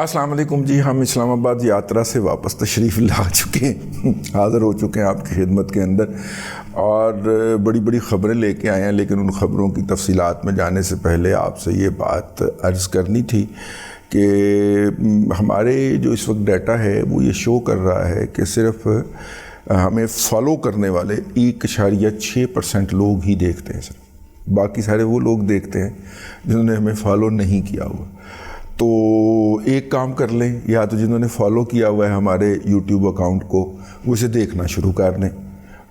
السلام علیکم جی، ہم اسلام آباد یاترا سے واپس تشریف لا چکے ہیں، حاضر ہو چکے ہیں آپ کی خدمت کے اندر، اور بڑی بڑی خبریں لے کے آئے ہیں. لیکن ان خبروں کی تفصیلات میں جانے سے پہلے آپ سے یہ بات عرض کرنی تھی کہ ہمارے جو اس وقت ڈیٹا ہے وہ یہ شو کر رہا ہے کہ صرف ہمیں فالو کرنے والے 1.6% لوگ ہی دیکھتے ہیں. صرف باقی سارے وہ لوگ دیکھتے ہیں جنہوں نے ہمیں فالو نہیں کیا ہوا. تو ایک کام کر لیں، یا تو جنہوں نے فالو کیا ہوا ہے ہمارے یوٹیوب اکاؤنٹ کو وہ اسے دیکھنا شروع کر دیں،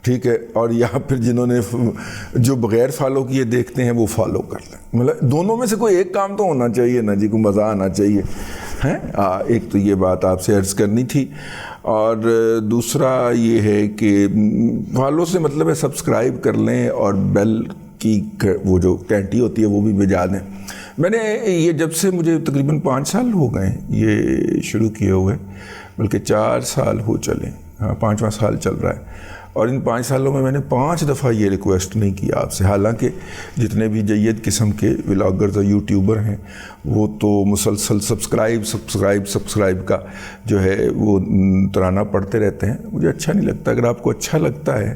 ٹھیک ہے، اور یا پھر جنہوں نے جو بغیر فالو کیے دیکھتے ہیں وہ فالو کر لیں. مطلب دونوں میں سے کوئی ایک کام تو ہونا چاہیے نا جی، کوئی مزہ آنا چاہیے ہیں. ایک تو یہ بات آپ سے عرض کرنی تھی، اور دوسرا یہ ہے کہ فالو سے مطلب ہے سبسکرائب کر لیں اور بیل کی وہ جو گھنٹی ہوتی ہے وہ بھی بجا دیں. میں نے یہ جب سے مجھے تقریباً 5 سال ہو گئے ہیں یہ شروع کیے ہوئے، بلکہ 4 سال ہو چلے، 5واں سال چل رہا ہے، اور ان 5 سالوں میں نے 5 دفعہ یہ ریکویسٹ نہیں کیا آپ سے. حالانکہ جتنے بھی جید قسم کے ولاگرز اور یوٹیوبر ہیں وہ تو مسلسل سبسکرائب کا جو ہے وہ ترانہ پڑھتے رہتے ہیں. مجھے اچھا نہیں لگتا. اگر آپ کو اچھا لگتا ہے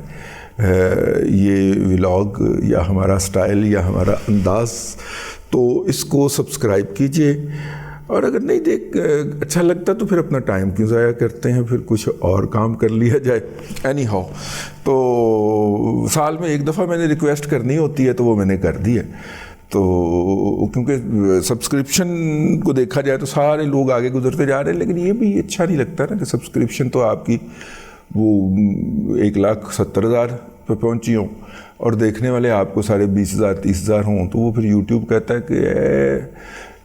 یہ ولاگ یا ہمارا سٹائل یا ہمارا انداز تو اس کو سبسکرائب کیجئے، اور اگر نہیں اچھا لگتا تو پھر اپنا ٹائم کیوں ضائع کرتے ہیں، پھر کچھ اور کام کر لیا جائے. اینی ہاؤ، تو سال میں ایک دفعہ میں نے ریکویسٹ کرنی ہوتی ہے تو وہ میں نے کر دی ہے. تو کیونکہ سبسکرپشن کو دیکھا جائے تو سارے لوگ آگے گزرتے جا رہے ہیں، لیکن یہ بھی اچھا نہیں لگتا نا کہ سبسکرپشن تو آپ کی وہ 1,70,000 پہ پہنچی ہوں اور دیکھنے والے آپ کو سارے 20,000 30,000 ہوں، تو وہ پھر یوٹیوب کہتا ہے کہ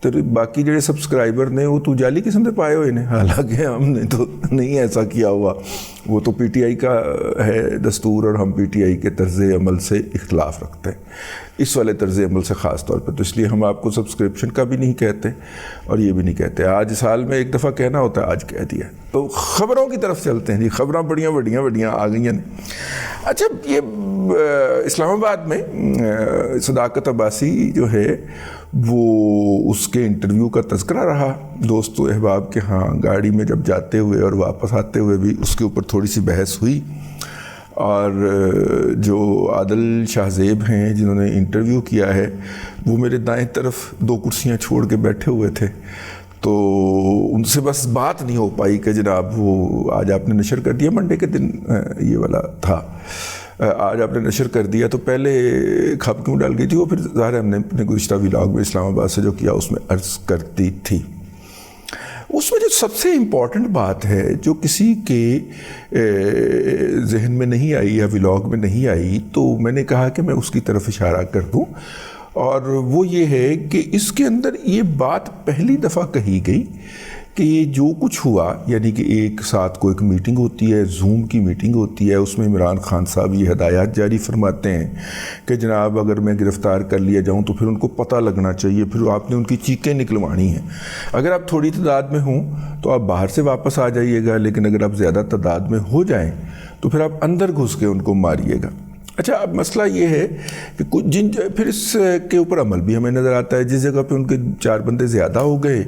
تو باقی جڑے سبسکرائبر نے وہ تو جعلی قسم سے پائے ہوئے نے. حالانکہ ہم نے تو نہیں ایسا کیا ہوا. وہ تو پی ٹی آئی کا ہے دستور، اور ہم پی ٹی آئی کے طرز عمل سے اختلاف رکھتے ہیں، اس والے طرز عمل سے خاص طور پہ. تو اس لیے ہم آپ کو سبسکرپشن کا بھی نہیں کہتے اور یہ بھی نہیں کہتے. آج سال میں ایک دفعہ کہنا ہوتا ہے، آج کہہ دیا. تو خبروں کی طرف چلتے ہیں جی. خبریں بڑیاں آ گئی ہیں. اچھا، یہ اسلام آباد میں صداقت عباسی جو ہے وہ اس کے انٹرویو کا تذکرہ رہا دوست و احباب کے ہاں. گاڑی میں جب جاتے ہوئے اور واپس آتے ہوئے بھی اس کے اوپر تھوڑی سی بحث ہوئی، اور جو عادل شاہ زیب ہیں جنہوں نے انٹرویو کیا ہے وہ میرے دائیں طرف 2 کرسیاں چھوڑ کے بیٹھے ہوئے تھے. تو ان سے بس بات نہیں ہو پائی کہ جناب وہ آج آپ نے نشر کر دیا، منڈے کے دن یہ والا تھا، آج آپ نے نشر کر دیا، تو پہلے کھپ کیوں ڈال گئی تھی وہ. پھر ظاہر ہے ہم نے اپنے گزشتہ ولاگ میں اسلام آباد سے جو کیا اس میں عرض کرتی تھی. اس میں جو سب سے امپورٹنٹ بات ہے جو کسی کے ذہن میں نہیں آئی یا ولاگ میں نہیں آئی، تو میں نے کہا کہ میں اس کی طرف اشارہ کر دوں، اور وہ یہ ہے کہ اس کے اندر یہ بات پہلی دفعہ کہی گئی کہ یہ جو کچھ ہوا، یعنی کہ ایک ساتھ کو ایک میٹنگ ہوتی ہے، زوم کی میٹنگ ہوتی ہے، اس میں عمران خان صاحب یہ ہدایات جاری فرماتے ہیں کہ جناب اگر میں گرفتار کر لیا جاؤں تو پھر ان کو پتہ لگنا چاہیے، پھر آپ نے ان کی چیخیں نکلوانی ہیں. اگر آپ تھوڑی تعداد میں ہوں تو آپ باہر سے واپس آ جائیے گا، لیکن اگر آپ زیادہ تعداد میں ہو جائیں تو پھر آپ اندر گھس کے ان کو ماریے گا. اچھا، اب مسئلہ یہ ہے کہ پھر اس کے اوپر عمل بھی ہمیں نظر آتا ہے. جس جگہ پہ ان کے 4 بندے زیادہ ہو گئے،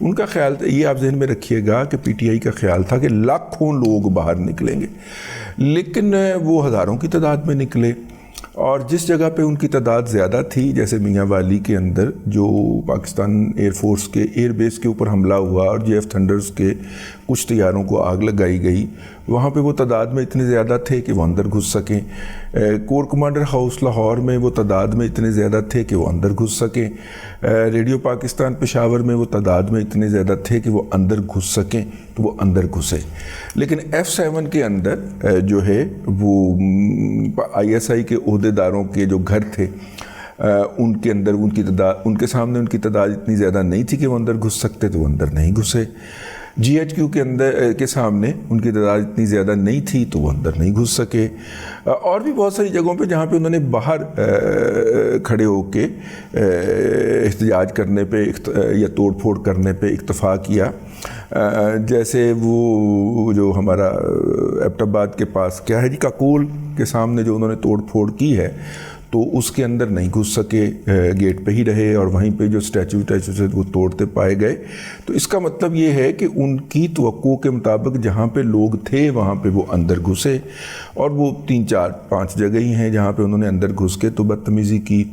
ان کا خیال تھا، یہ آپ ذہن میں رکھیے گا کہ پی ٹی آئی کا خیال تھا کہ لاکھوں لوگ باہر نکلیں گے، لیکن وہ ہزاروں کی تعداد میں نکلے. اور جس جگہ پہ ان کی تعداد زیادہ تھی، جیسے میاں والی کے اندر جو پاکستان ایئر فورس کے ایئر بیس کے اوپر حملہ ہوا اور جے ایف تھنڈرز کے کچھ طیاروں کو آگ لگائی گئی، وہاں پہ وہ تعداد میں اتنے زیادہ تھے کہ وہ اندر گھس سکیں. کور کمانڈر ہاؤس لاہور میں وہ تعداد میں اتنے زیادہ تھے کہ وہ اندر گھس سکیں. ریڈیو پاکستان پشاور میں وہ تعداد میں اتنے زیادہ تھے کہ وہ اندر گھس سکیں، تو وہ اندر گھسے. لیکن F7 کے اندر جو ہے وہ ISI کے عہدیداروں کے جو گھر تھے ان کے اندر ان کی تعداد، ان کے سامنے ان کی تعداد اتنی زیادہ نہیں تھی کہ وہ اندر گھس سکتے، تو وہ اندر نہیں گھسے. GHQ کے اندر کے سامنے ان کی تعداد اتنی زیادہ نہیں تھی تو وہ اندر نہیں گھس سکے. اور بھی بہت ساری جگہوں پہ جہاں پہ انہوں نے باہر کھڑے ہو کے احتجاج کرنے پہ یا توڑ پھوڑ کرنے پہ اکتفا کیا. جیسے وہ جو ہمارا ایبٹ آباد کے پاس کیا ہے جی، کاکول کے سامنے جو انہوں نے توڑ پھوڑ کی ہے، تو اس کے اندر نہیں گھس سکے، گیٹ پہ ہی رہے اور وہیں پہ جو اسٹیچو سے وہ توڑتے پائے گئے۔ تو اس کا مطلب یہ ہے کہ ان کی توقع کے مطابق جہاں پہ لوگ تھے وہاں پہ وہ اندر گھسے، اور وہ 3 4 5 جگہ ہی ہیں جہاں پہ انہوں نے اندر گھس کے تو بدتمیزی کی۔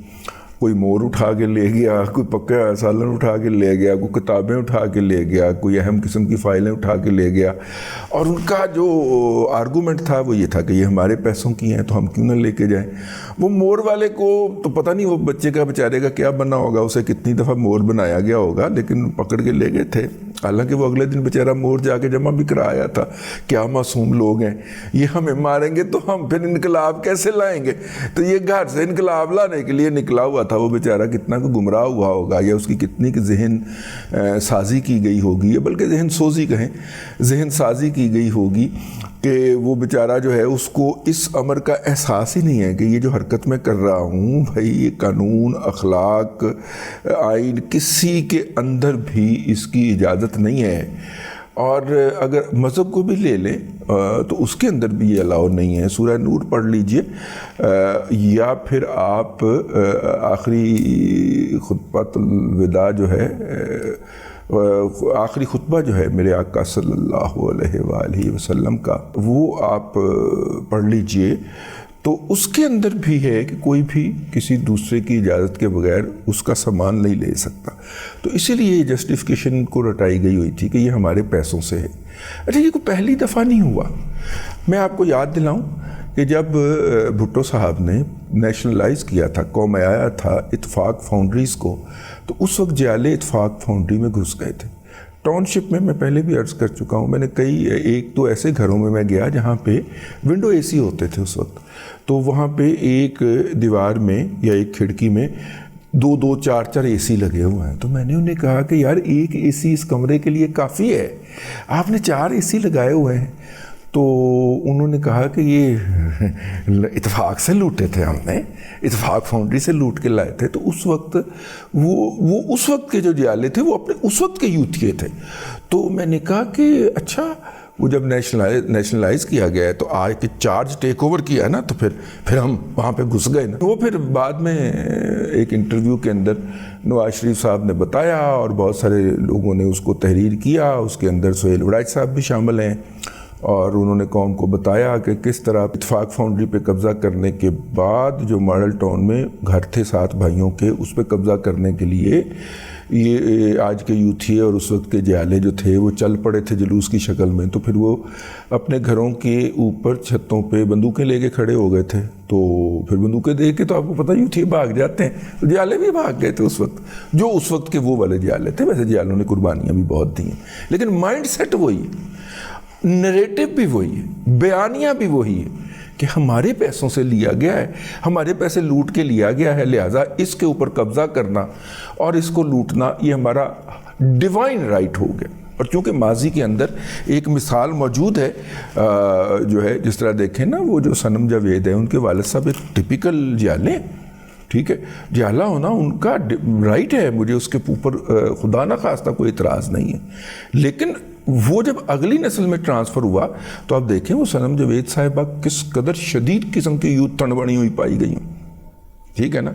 کوئی مور اٹھا کے لے گیا، کوئی پکا سالن اٹھا کے لے گیا، کوئی کتابیں اٹھا کے لے گیا، کوئی اہم قسم کی فائلیں اٹھا کے لے گیا، اور ان کا جو آرگومنٹ تھا وہ یہ تھا کہ یہ ہمارے پیسوں کی ہیں تو ہم کیوں نہ لے کے جائیں۔ وہ مور والے کو تو پتہ نہیں وہ بچے کا بیچارے کا کیا بنا ہوگا، اسے کتنی دفعہ مور بنایا گیا ہوگا، لیکن پکڑ کے لے گئے تھے۔ حالانکہ وہ اگلے دن بیچارہ مور جا کے جمع بھی کرا آیا تھا۔ کیا معصوم لوگ ہیں، یہ ہمیں ماریں گے تو ہم پھر انقلاب کیسے لائیں گے؟ تو یہ گھر سے انقلاب لانے کے لیے نکلا ہوا تھا وہ بیچارہ، کتنا کو گمراہ ہوا ہوگا، یا اس کی کتنی ذہن سازی کی گئی ہوگی، بلکہ ذہن سوزی کہیں، ذہن سازی کی گئی ہوگی کہ وہ بیچارہ جو ہے اس کو اس امر کا احساس ہی نہیں ہے کہ یہ جو حرکت میں کر رہا ہوں بھائی، یہ قانون، اخلاق، آئین، کسی کے اندر بھی اس کی اجازت نہیں ہے۔ اور اگر مذہب کو بھی لے لیں تو اس کے اندر بھی یہ الاؤ نہیں ہے۔ سورہ نور پڑھ لیجئے، یا پھر آپ آخری خطبۃ الوداع جو ہے، آخری خطبہ جو ہے میرے آقا صلی اللہ علیہ وآلہ وسلم کا، وہ آپ پڑھ لیجئے، تو اس کے اندر بھی ہے کہ کوئی بھی کسی دوسرے کی اجازت کے بغیر اس کا سامان نہیں لے سکتا۔ تو اسی لیے یہ جسٹیفیکیشن کو رٹائی گئی ہوئی تھی کہ یہ ہمارے پیسوں سے ہے۔ اچھا، یہ کوئی پہلی دفعہ نہیں ہوا۔ میں آپ کو یاد دلاؤں کہ جب بھٹو صاحب نے نیشنلائز کیا تھا، قوم آیا تھا اتفاق فاؤنڈریز کو، تو اس وقت جیالے اتفاق فاؤنڈری میں گھس گئے تھے۔ ٹاؤن شپ میں پہلے بھی عرض کر چکا ہوں، میں نے ایک تو ایسے گھروں میں گیا جہاں پہ ونڈو اے سی ہوتے تھے اس وقت، تو وہاں پہ ایک دیوار میں یا ایک کھڑکی میں 2 4 اے سی لگے ہوئے ہیں۔ تو میں نے انہیں کہا کہ یار ایک اے سی اس کمرے کے لیے کافی ہے، آپ نے 4 اے سی لگائے ہوئے ہیں۔ تو انہوں نے کہا کہ یہ اتفاق سے لوٹے تھے، ہم نے اتفاق فاؤنڈری سے لوٹ کے لائے تھے۔ تو اس وقت وہ اس وقت کے جو جیالے تھے وہ اپنے اس وقت کے یوتھ کے تھے۔ تو میں نے کہا کہ اچھا، وہ جب نیشنلائز کیا گیا ہے تو آج کے چارج ٹیک اوور کیا ہے نا، تو پھر ہم وہاں پہ گھس گئے نا۔ وہ پھر بعد میں ایک انٹرویو کے اندر نواز شریف صاحب نے بتایا، اور بہت سارے لوگوں نے اس کو تحریر کیا، اس کے اندر سہیل وڑائچ صاحب بھی شامل ہیں، اور انہوں نے قوم کو بتایا کہ کس طرح اتفاق فاؤنڈری پہ قبضہ کرنے کے بعد جو ماڈل ٹاؤن میں گھر تھے 7 بھائیوں کے، اس پہ قبضہ کرنے کے لیے یہ آج کے یوتھی اور اس وقت کے جیالے جو تھے وہ چل پڑے تھے جلوس کی شکل میں۔ تو پھر وہ اپنے گھروں کے اوپر چھتوں پہ بندوقیں لے کے کھڑے ہو گئے تھے۔ تو پھر بندوقیں دیکھ کے تو آپ کو پتہ یوتھی بھاگ جاتے ہیں، تو جیالے بھی بھاگ گئے تھے اس وقت، جو اس وقت کے وہ والے جیالے تھے۔ ویسے جیالوں نے قربانیاں بھی بہت دی ہیں، لیکن مائنڈ سیٹ وہی ہے، نریٹو بھی وہی ہے، بیانیہ بھی وہی ہے کہ ہمارے پیسوں سے لیا گیا ہے، ہمارے پیسے لوٹ کے لیا گیا ہے، لہٰذا اس کے اوپر قبضہ کرنا اور اس کو لوٹنا یہ ہمارا ڈیوائن رائٹ ہو گیا۔ اور چونکہ ماضی کے اندر ایک مثال موجود ہے، جو ہے جس طرح دیکھیں نا، وہ جو صنم جاوید ہیں ان کے والد صاحب ایک ٹپیکل جیالے، ٹھیک ہے، جیالہ ہونا ان کا رائٹ ہے، مجھے اس کے اوپر خدا نہ خواستہ کوئی اعتراض نہیں ہے۔ لیکن وہ جب اگلی نسل میں ٹرانسفر ہوا تو آپ دیکھیں وہ صنم جاوید صاحبہ کس قدر شدید قسم کی یوتھ تنڈ بنی ہوئی پائی گئی ہیں، ٹھیک ہے نا۔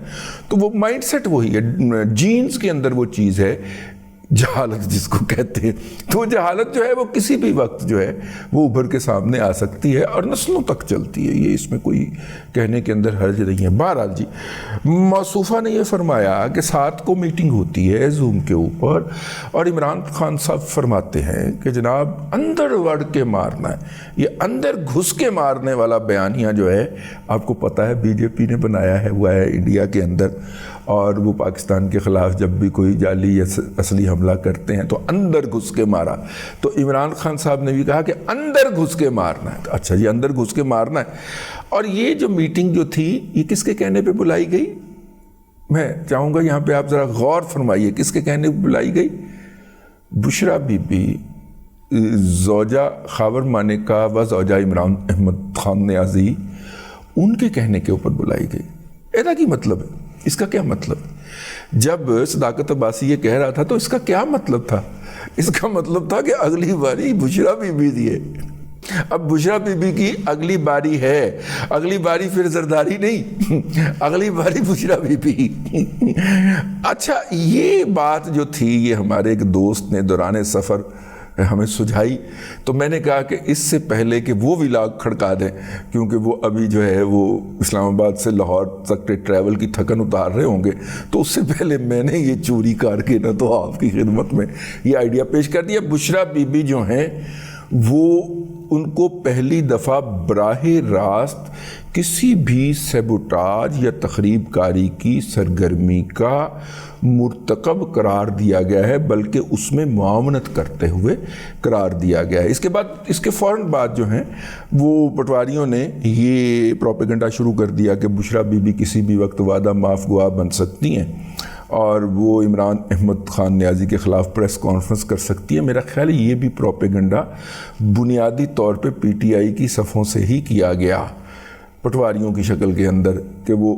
تو وہ مائنڈ سیٹ وہی ہے، جینز کے اندر وہ چیز ہے جہالت جس کو کہتے ہیں۔ تو جہالت جو ہے وہ کسی بھی وقت جو ہے وہ ابھر کے سامنے آ سکتی ہے اور نسلوں تک چلتی ہے، یہ اس میں کوئی کہنے کے اندر حرج نہیں ہے۔ بہرحال جی، موصوفہ نے یہ فرمایا کہ 7 کو میٹنگ ہوتی ہے زوم کے اوپر، اور عمران خان صاحب فرماتے ہیں کہ جناب اندر وڑ کے مارنا ہے، یہ اندر گھس کے مارنے والا بیانیہ جو ہے آپ کو پتہ ہے بی جے پی نے بنایا ہے، ہوا ہے انڈیا کے اندر، اور وہ پاکستان کے خلاف جب بھی کوئی جعلی یا اصلی حملہ کرتے ہیں تو اندر گھس کے مارا۔ تو عمران خان صاحب نے بھی کہا کہ اندر گھس کے مارنا ہے۔ اچھا جی، اندر گھس کے مارنا ہے۔ اور یہ جو میٹنگ جو تھی یہ کس کے کہنے پہ بلائی گئی؟ میں چاہوں گا یہاں پہ آپ ذرا غور فرمائیے، کس کے کہنے پہ بلائی گئی؟ بشرا بی بی، زوجہ خاور مانیکا و زوجہ عمران احمد خان نیازی، ان کے کہنے کے اوپر بلائی گئی۔ ایسا کی مطلب ہے؟ اس کا کیا مطلب؟ جب صداقت عباسی یہ کہہ رہا تھا تو اس کا کیا مطلب تھا؟ اس کا مطلب تھا کہ اگلی باری بشرا بی بی دیے، اب بشرا بی بی کی اگلی باری ہے، اگلی باری پھر زرداری نہیں، اگلی باری بشرا بی بی۔ اچھا یہ بات جو تھی یہ ہمارے ایک دوست نے دوران سفر ہمیں سجھائی، تو میں نے کہا کہ اس سے پہلے کہ وہ ولاگ کھڑکا دیں، کیونکہ وہ ابھی جو ہے وہ اسلام آباد سے لاہور تک کے ٹریول کی تھکن اتار رہے ہوں گے، تو اس سے پہلے میں نے یہ چوری کر کے نہ تو آپ کی خدمت میں یہ آئیڈیا پیش کر دیا۔ بشرا بی بی جو ہیں وہ ان کو پہلی دفعہ براہ راست کسی بھی سیبوٹاج یا تخریب کاری کی سرگرمی کا مرتکب قرار دیا گیا ہے، بلکہ اس میں معاونت کرتے ہوئے قرار دیا گیا ہے۔ اس کے بعد اس کے فوراً بعد جو ہیں وہ پٹواریوں نے یہ پروپیگنڈا شروع کر دیا کہ بشرا بی بی کسی بھی وقت وعدہ معاف گواہ بن سکتی ہیں اور وہ عمران احمد خان نیازی کے خلاف پریس کانفرنس کر سکتی ہے۔ میرا خیال ہے یہ بھی پروپیگنڈا بنیادی طور پہ پی ٹی آئی کی صفوں سے ہی کیا گیا پٹواریوں کی شکل کے اندر، کہ وہ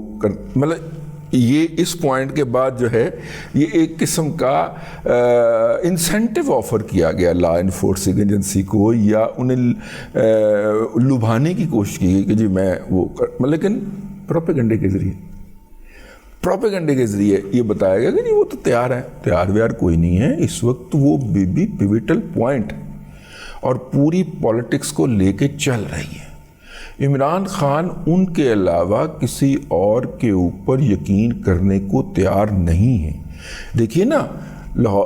مطلب یہ اس پوائنٹ کے بعد جو ہے یہ ایک قسم کا انسینٹیو آفر کیا گیا لا انفورسنگ ایجنسی کو، یا انہیں لبھانے کی کوشش کی گئی کہ جی میں وہ لیکن پروپیگنڈے کے ذریعے یہ بتایا گیا کہ جی وہ تو تیار ہیں، تیار ویار کوئی نہیں ہے اس وقت، وہ بھی پیوٹل پوائنٹ اور پوری پولیٹکس کو لے کے چل رہی ہے۔ عمران خان ان کے علاوہ کسی اور کے اوپر یقین کرنے کو تیار نہیں ہے۔ دیکھیے نا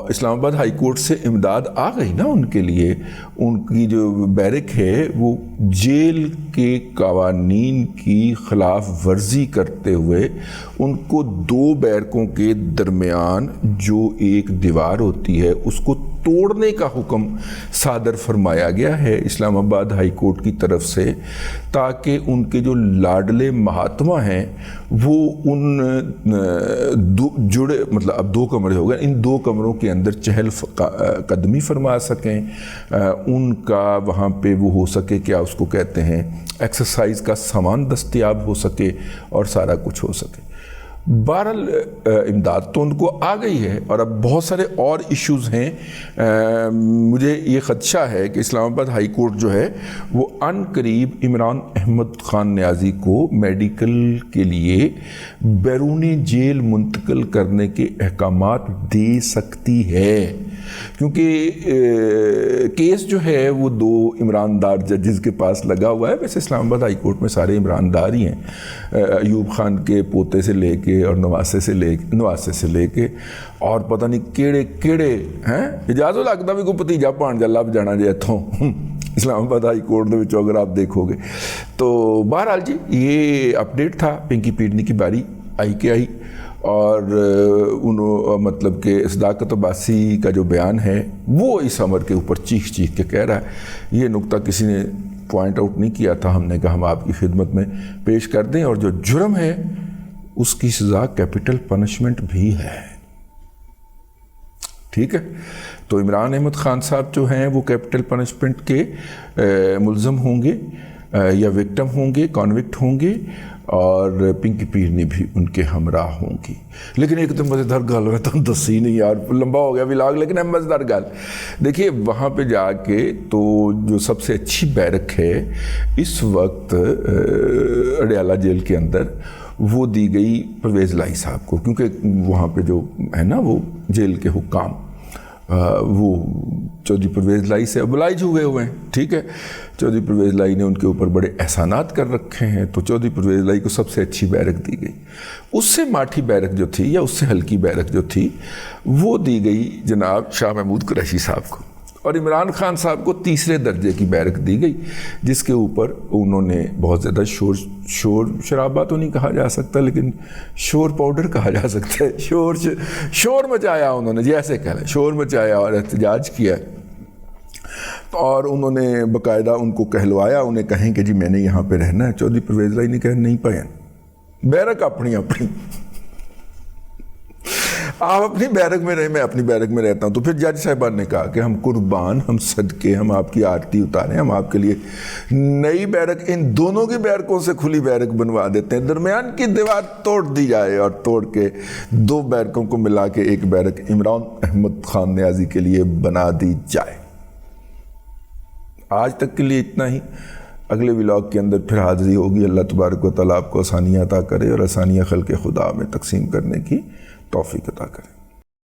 اسلام آباد ہائی کورٹ سے امداد آ گئی نا ان کے لیے، ان کی جو بیرک ہے وہ جیل کے قوانین کی خلاف ورزی کرتے ہوئے ان کو 2 بیرکوں کے درمیان جو ایک دیوار ہوتی ہے اس کو توڑنے کا حکم صادر فرمایا گیا ہے اسلام آباد ہائی کورٹ کی طرف سے، تاکہ ان کے جو لاڈلے مہاتما ہیں وہ ان جڑے مطلب اب 2 کمرے ہو گئے، ان 2 کمروں کے اندر چہل قدمی فرما سکیں، ان کا وہاں پہ وہ ہو سکے کیا اس کو کہتے ہیں ایکسرسائز کا سامان دستیاب ہو سکے اور سارا کچھ ہو سکے۔ بہرحال امداد تو ان کو آ گئی ہے، اور اب بہت سارے اور ایشوز ہیں۔ مجھے یہ خدشہ ہے کہ اسلام آباد ہائی کورٹ جو ہے وہ ان قریب عمران احمد خان نیازی کو میڈیکل کے لیے بیرون جیل منتقل کرنے کے احکامات دے سکتی ہے، کیونکہ کیس جو ہے وہ 2 عمران دار ججز کے پاس لگا ہوا ہے۔ ویسے اسلام آباد ہائی کورٹ میں سارے عمران دار ہی ہیں، ایوب خان کے پوتے سے لے کے اور نواسے سے لے کے اور پتہ نہیں کیڑے ہیں، اجازت لگتا بھی کوئی بھتیجا بھانجا لب جانا جی اتوں اسلام آباد ہائی کورٹ دے وچوں اگر آپ دیکھو گے تو۔ بہرحال جی یہ اپڈیٹ تھا، پنکی پیڈنی کی باری آئی اور انہوں مطلب کہ صداقت عباسی کا جو بیان ہے وہ اس امر کے اوپر چیخ کے کہہ رہا ہے۔ یہ نقطہ کسی نے پوائنٹ آؤٹ نہیں کیا تھا، ہم نے کہا ہم آپ کی خدمت میں پیش کر دیں، اور جو جرم ہے اس کی سزا کیپٹل پنشمنٹ بھی ہے، ٹھیک ہے۔ تو عمران احمد خان صاحب جو ہیں وہ کیپٹل پنشمنٹ کے ملزم ہوں گے یا وکٹم ہوں گے، کانوکٹ ہوں گے، اور پنکی پیڈنی بھی ان کے ہمراہ ہوں گی۔ لیکن ایک تو مزیدار گل ہے، تو دسی نہیں یار، لمبا ہو گیا ولاگ، لیکن ہے مزیدار گل۔ دیکھیے وہاں پہ جا کے تو جو سب سے اچھی بیرک ہے اس وقت اڈیالہ جیل کے اندر وہ دی گئی پرویز لائی صاحب کو، کیونکہ وہاں پہ جو ہے نا وہ جیل کے حکام وہ چودھری پرویز لائی سے ابلائج ہوئے ہیں، ٹھیک ہے۔ چودھری پرویز لائی نے ان کے اوپر بڑے احسانات کر رکھے ہیں، تو چودھری پرویز لائی کو سب سے اچھی بیرک دی گئی۔ اس سے ماٹھی بیرک جو تھی یا اس سے ہلکی بیرک جو تھی وہ دی گئی جناب شاہ محمود قریشی صاحب کو، اور عمران خان صاحب کو 3 درجے کی بیرک دی گئی، جس کے اوپر انہوں نے بہت زیادہ شور شرابہ تو نہیں کہا جا سکتا لیکن شور پاؤڈر کہا جا سکتا ہے، شور مچایا انہوں نے، جی ایسے کہہ لیں، شور مچایا اور احتجاج کیا، اور انہوں نے باقاعدہ ان کو کہلوایا، انہیں کہیں کہ جی میں نے یہاں پہ رہنا ہے۔ چودھری پرویز لائی نے کہا نہیں پائیں، بیرک اپنی آپ اپنی بیرک میں رہے، میں اپنی بیرک میں رہتا ہوں۔ تو پھر جج صاحبان نے کہا کہ ہم قربان، ہم صدقے، ہم آپ کی آرتی اتاریں، ہم آپ کے لیے نئی بیرک، ان دونوں کی بیرکوں سے کھلی بیرک بنوا دیتے ہیں، درمیان کی دیوار توڑ دی جائے اور توڑ کے 2 بیرکوں کو ملا کے ایک بیرک عمران احمد خان نیازی کے لیے بنا دی جائے۔ آج تک کے لیے اتنا ہی. اگلے ولاگ کے اندر پھر حاضری ہوگی. اللہ تبارک و تعالیٰ آپ کو آسانیاں عطا کرے اور آسانیاں خلق خدا میں تقسیم کرنے کی توفیق عطا کرے.